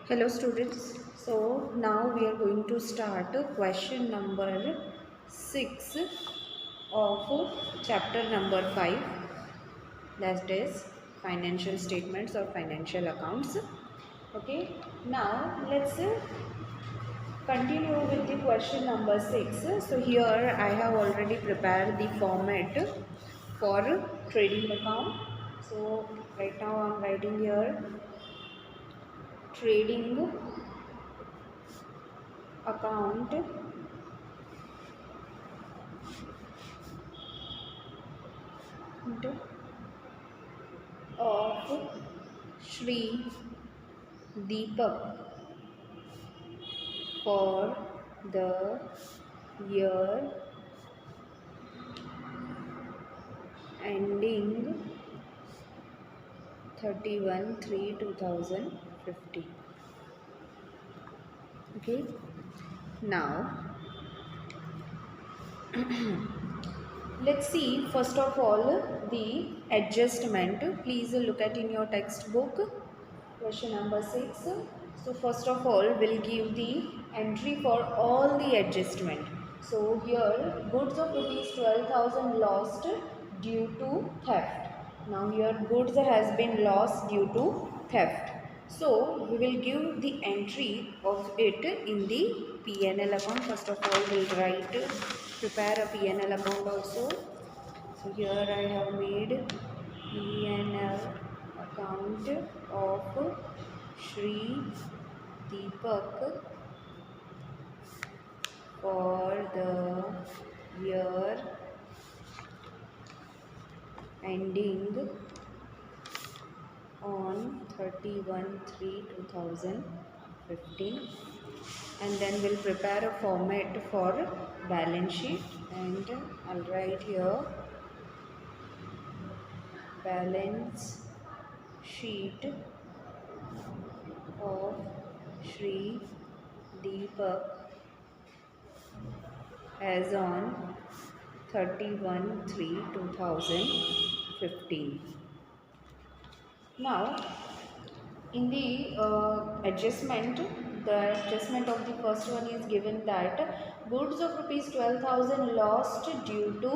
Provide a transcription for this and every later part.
Hello students. So now we are going to start question number 6 of chapter number 5, that is financial statements or financial accounts. Okay. Now let's continue with the question number 6. So here I have already prepared the format for trading account. So right now I am writing here trading account of Shri Deepak for the year ending 31/3/2050. Okay. Now let's see first of all the adjustment. Please look at in your textbook question number 6. So first of all we'll give the entry for all the adjustment. So here goods of rupees 12,000 lost due to theft. Now here goods has been lost due to theft. So we will give the entry of it in the P&L account. First of all we'll prepare a P&L account also. So here I have made P&L account of Shri Deepak for the year ending on 31/3/2015, and then we'll prepare a format for balance sheet, and I'll write here balance sheet of Shri Deepak as on 31/3/2015. Now in the adjustment, the adjustment of the first one is given that goods of rupees 12,000 lost due to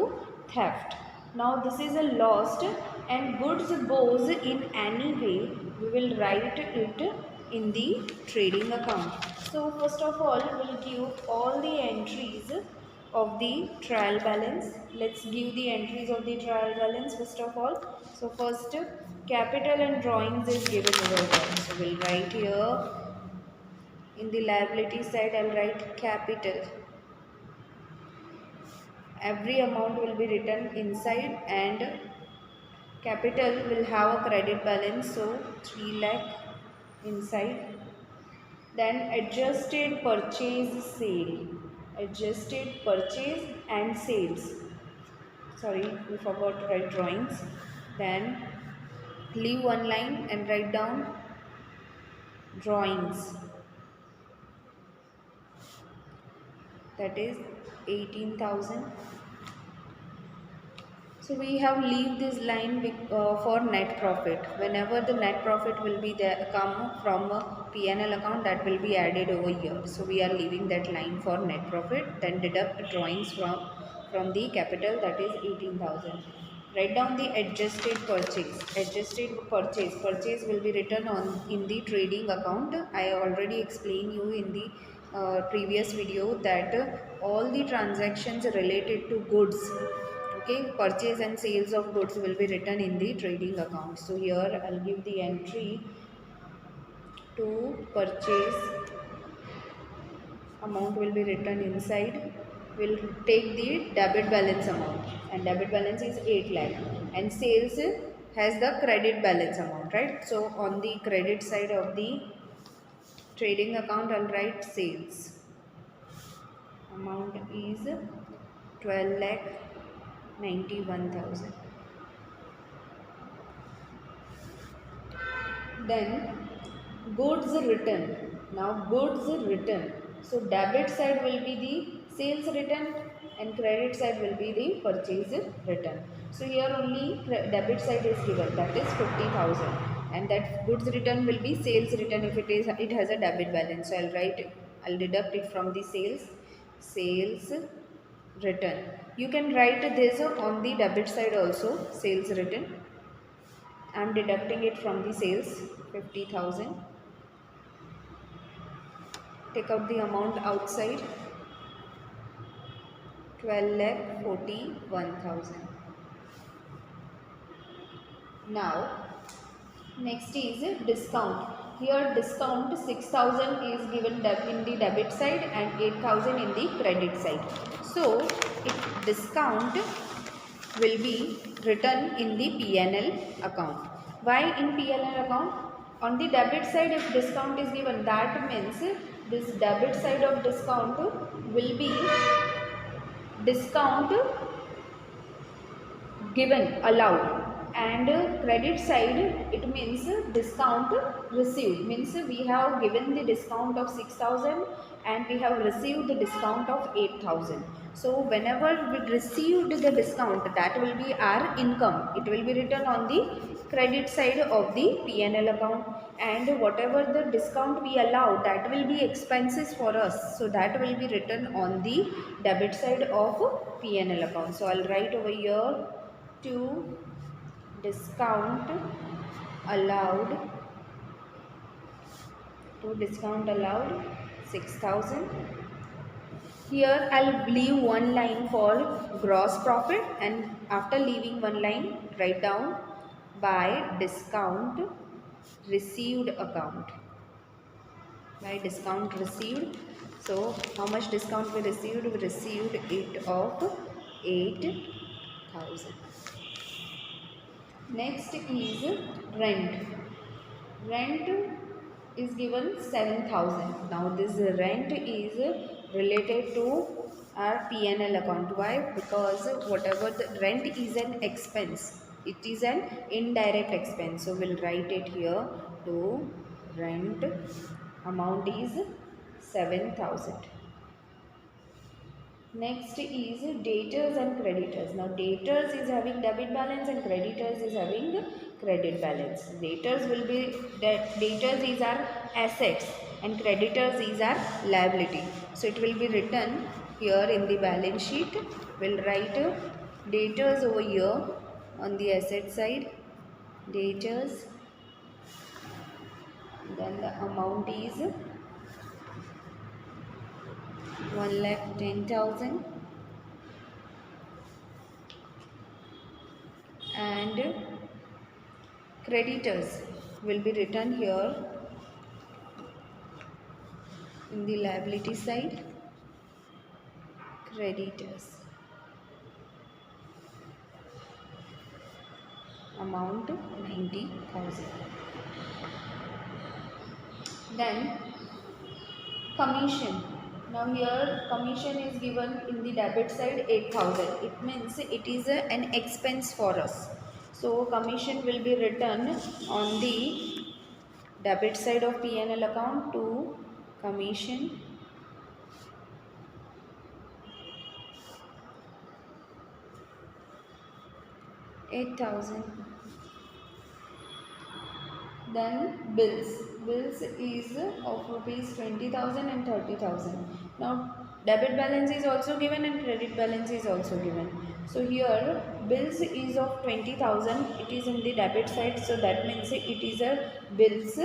theft. Now this is a lost, and goods goes in any way, we will write it in the trading account. So first of all we will give all the entries of the trial balance. Let's give the entries of the trial balance first of all. So first capital and drawings is given over there. So we'll write here in the liability side, I'll write capital. Every amount will be written inside, and capital will have a credit balance, so 3 lakh inside. Then adjusted purchase sale, adjusted purchase and sales. Sorry, we forgot to write drawings. Then leave one line and write down drawings, that is 18,000. So we have leave this line for net profit. Whenever the net profit will be there come from a P&L account, that will be added over here. So we are leaving that line for net profit. Then deduct drawings from the capital, that is 18,000. Write down the adjusted purchase. Adjusted purchase will be written on in the trading account. I already explained you in the previous video that all the transactions related to goods, okay, purchase and sales of goods will be written in the trading account. So here I'll give the entry to purchase, amount will be written inside. We'll take the debit balance amount, and debit balance is 8 lakh, and sales has the credit balance amount, right? So on the credit side of the trading account, I'll write sales. Amount is 12 lakh 91,000. Then goods written. Now goods written. So debit side will be the sales written, and credit side will be the purchase written. So here only debit side is given, that is 50,000. and that goods return will be sales return if it has a debit balance. So I'll deduct it from the sales return. You can write this on the debit side also, sales return. I'm deducting it from the sales, 50,000. Take out the amount outside, 12,41,000. Now next is discount. Here discount 6,000 is given in the debit side and 8,000 in the credit side. So if discount will be written in the P&L account. Why in P&L account? On the debit side if discount is given, that means this debit side of discount will be discount given, allowed, and credit side it means discount received, means we have given the discount of 6,000 and we have received the discount of 8,000. So whenever we received the discount, that will be our income, it will be written on the credit side of the P&L account, and whatever the discount we allow, that will be expenses for us, so that will be written on the debit side of P&L account. So I'll write over here to discount allowed, 6,000. Here I'll leave one line for gross profit, and after leaving one line write down by discount received account, by discount received. So how much discount we received? We received it of 8,000. Next is rent. Rent is given 7,000. Now this rent is related to our P&L account. Why? Because whatever the rent is an expense, it is an indirect expense. So we'll write it here to rent. Amount is 7,000. Next is debtors and creditors. Now debtors is having debit balance and creditors is having credit balance. Debtors will be that debtors is our assets and creditors is our liability. So it will be written here in the balance sheet. We'll write debtors over here on the asset side. Debtors. Then the amount is 1,10,000. And creditors will be written here in the liability side. Creditors amount 90,000. Then commission. Now here commission is given in the debit side 8,000. It means it is an expense for us. So commission will be written on the debit side of P&L account to commission 8,000. Then bills. Bills is of rupees 20,000 and 30,000. Now debit balance is also given and credit balance is also given. So here bills is of 20,000. It is in the debit side, so that means it is a bills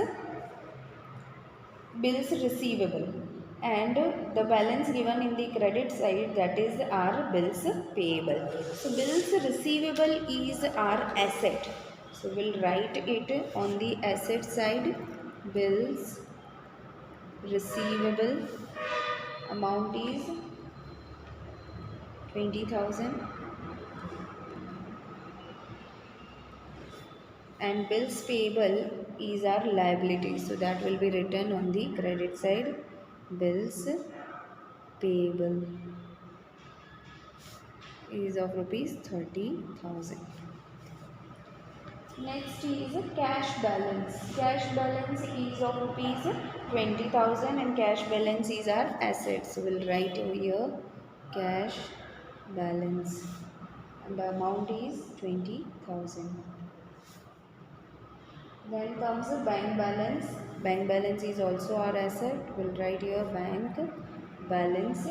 receivable, and the balance given in the credit side, that is our bills payable. So bills receivable is our asset, so we'll write it on the asset side. Bills receivable amount is 20,000 and bills payable is our liability, so that will be written on the credit side. Bills payable is of rupees 30,000. Next is cash balance. Cash balance is of rupees 20,000 and cash balance is our assets. So we'll write over here cash balance and the amount is 20,000. Then comes the bank balance. Bank balance is also our asset. We'll write here bank balance.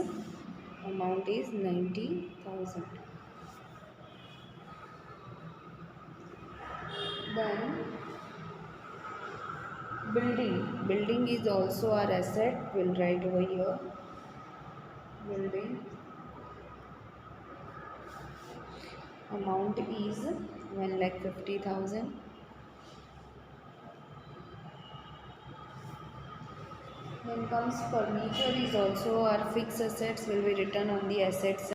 Amount is 90,000. Then building. Building is also our asset. We'll write over here building. Amount is 1,50,000. Then comes furniture is also our fixed assets, will be written on the assets.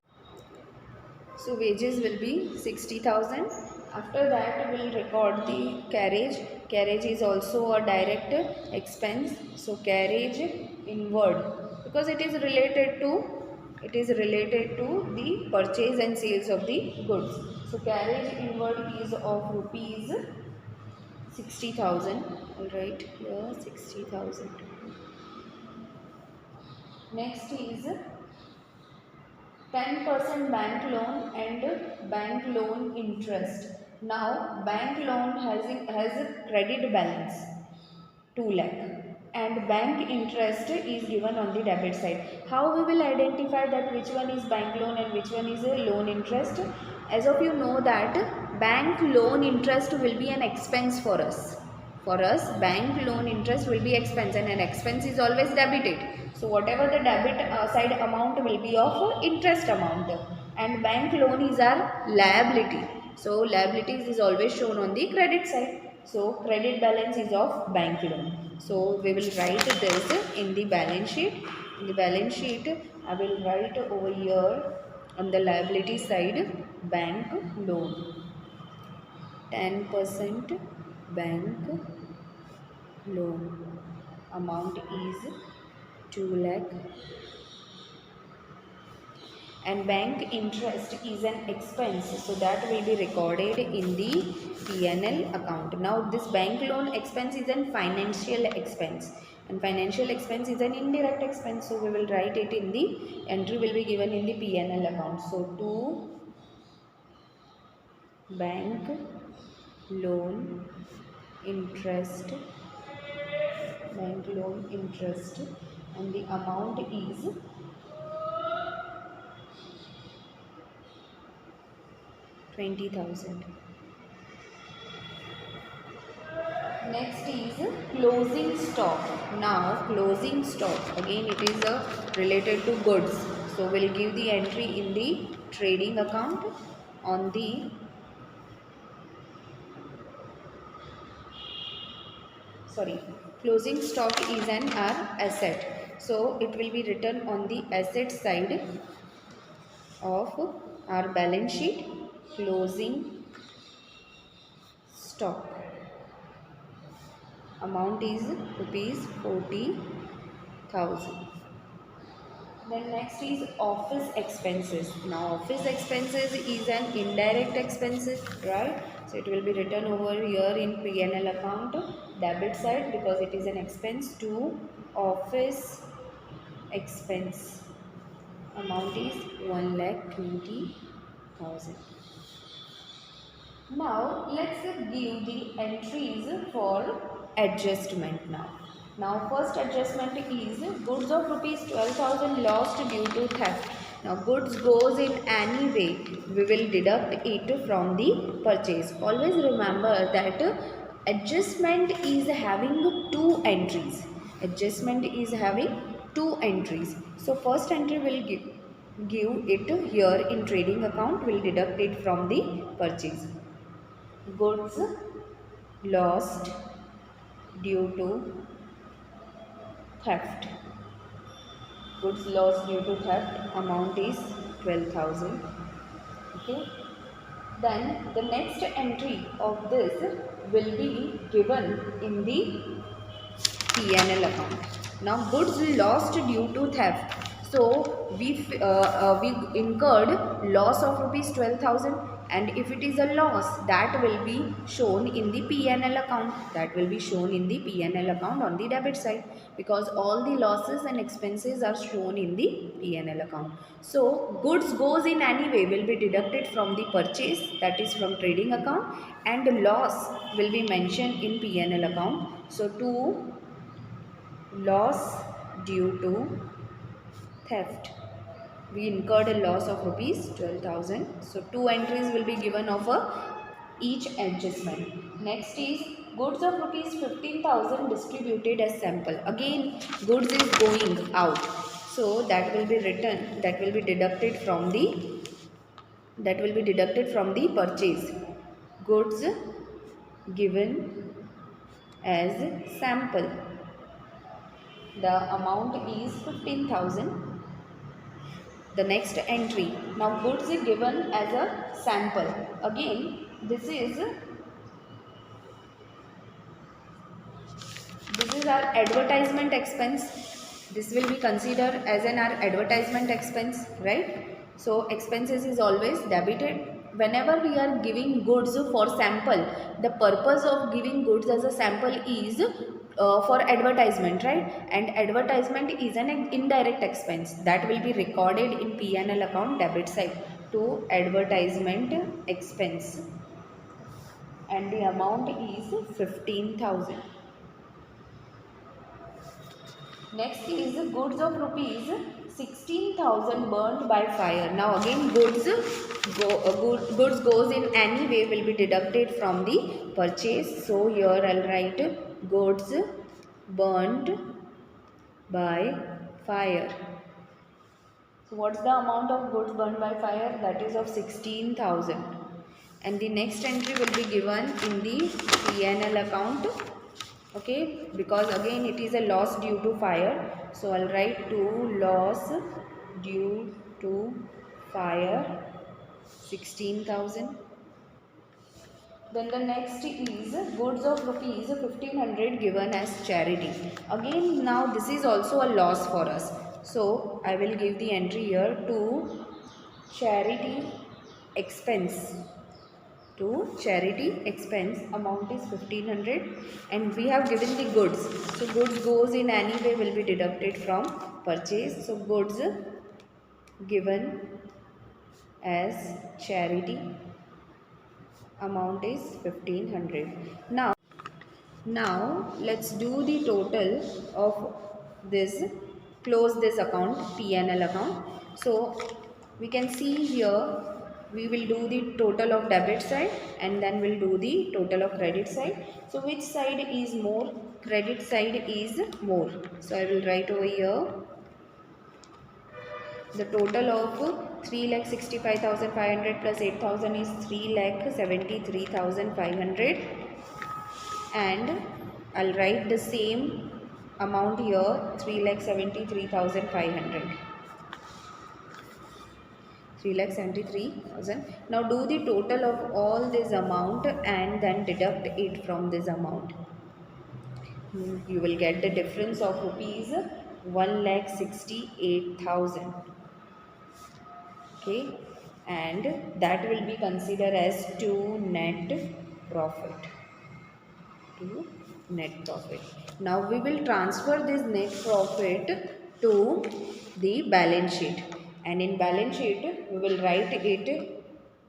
So wages will be 60,000. After that we'll record the carriage. Carriage is also a direct expense. So carriage inward, because it is related to the purchase and sales of the goods. So carriage inward is of rupees 60,000. I'll write here 60,000. Next is 10% bank loan and bank loan interest. Now bank loan has a credit balance 2 lakh and bank interest is given on the debit side. How we will identify that which one is bank loan and which one is a loan interest? As of you know that bank loan interest will be an expense for us. For us, bank loan interest will be expense and an expense is always debited. So whatever the debit side amount will be of interest amount, and bank loan is our liability. So liabilities is always shown on the credit side. So credit balance is of bank loan. So we will write this in the balance sheet. In the balance sheet, I will write over here on the liability side bank loan. 10% bank loan. Amount is 2 lakh. And bank interest is an expense, so that will be recorded in the P&L account. Now this bank loan expense is an financial expense and financial expense is an indirect expense, so we will write it in the entry will be given in the P&L account. So to bank loan interest, and the amount is 20,000. Next is closing stock. Now closing stock, again it is related to goods. So we'll give the entry in the trading account on the closing stock is an asset. So it will be written on the asset side of our balance sheet, closing stock. Amount is rupees 40,000. Then next is office expenses. Now office expenses is an indirect expenses, right? So it will be written over here in P&L account debit side, because it is an expense to office expense. Amount is 1,20,000. Now let's give the entries for adjustment now. Now first adjustment is goods of rupees 12,000 lost due to theft. Now goods goes in any way, we will deduct it from the purchase. Always remember that adjustment is having two entries. Adjustment is having two entries. So first entry will give it here in trading account, will deduct it from the purchase. Goods lost due to theft. Goods lost due to theft, amount is 12,000. Okay. Then the next entry of this will be given in the P&L account. Now goods lost due to theft. So we incurred loss of rupees 12,000. and if it is a loss, that will be shown in the P&L account. That will be shown in the P&L account on the debit side, because all the losses and expenses are shown in the P&L account. So goods goes in any way will be deducted from the purchase, that is from trading account, and the loss will be mentioned in P&L account. So to loss due to theft, we incurred a loss of rupees 12,000. So two entries will be given of each adjustment. Next is goods of rupees 15,000 distributed as sample. Again, goods is going out, so that will be written, that will be deducted from the purchase. Goods given as sample. The amount is 15,000. The next entry, now goods is given as a sample. Again, this is our advertisement expense. This will be considered as our advertisement expense, right? So expenses is always debited. Whenever we are giving goods for sample, the purpose of giving goods as a sample is for advertisement, right? And advertisement is an indirect expense that will be recorded in P&L account debit side to advertisement expense, and the amount is 15,000. Next is goods of rupees 16,000 burnt by fire. Now again, goods goes in any way will be deducted from the purchase. So here I'll write goods burnt by fire. So what's the amount of goods burnt by fire? That is of 16,000. And the next entry will be given in the P&L account. Okay, because again it is a loss due to fire, so I'll write to loss due to fire 16,000. Then the next is goods of rupees 1500 given as charity. Again, now this is also a loss for us, so I will give the entry here to charity expense. To charity expense, amount is 1500, and we have given the goods, so goods goes in any way will be deducted from purchase. So goods given as charity, amount is 1500. Now let's do the total of this, close this account, P&L account. So we can see here we will do the total of debit side, and then we'll do the total of credit side. So which side is more? Credit side is more. So I will write over here the total of 3,65,500 plus 8,000 is 3,73,500, and I'll write the same amount here, 3,73,500. 3,73,000. Now do the total of all this amount and then deduct it from this amount. You will get the difference of rupees 1,68,000. Okay, and that will be considered as to net profit. To net profit. Now we will transfer this net profit to the balance sheet, and in balance sheet we will write it,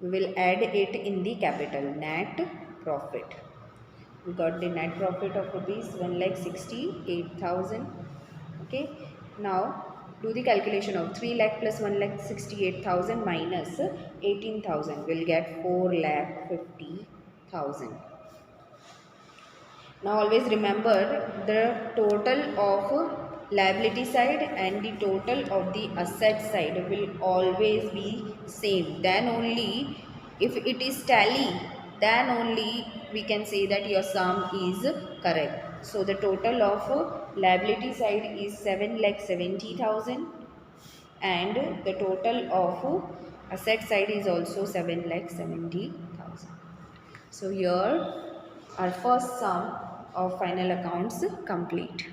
we will add it in the capital, net profit. We got the net profit of rupees 1,68,000. Okay, now do the calculation of 3 lakh plus 1,68,000 minus 18,000, will get 4,50,000. Now always remember, the total of liability side and the total of the asset side will always be same. Then only if it is tally, then only we can say that your sum is correct. So the total of liability side is 7,70,000, and the total of asset side is also 7,70,000. So here our first sum of final accounts complete.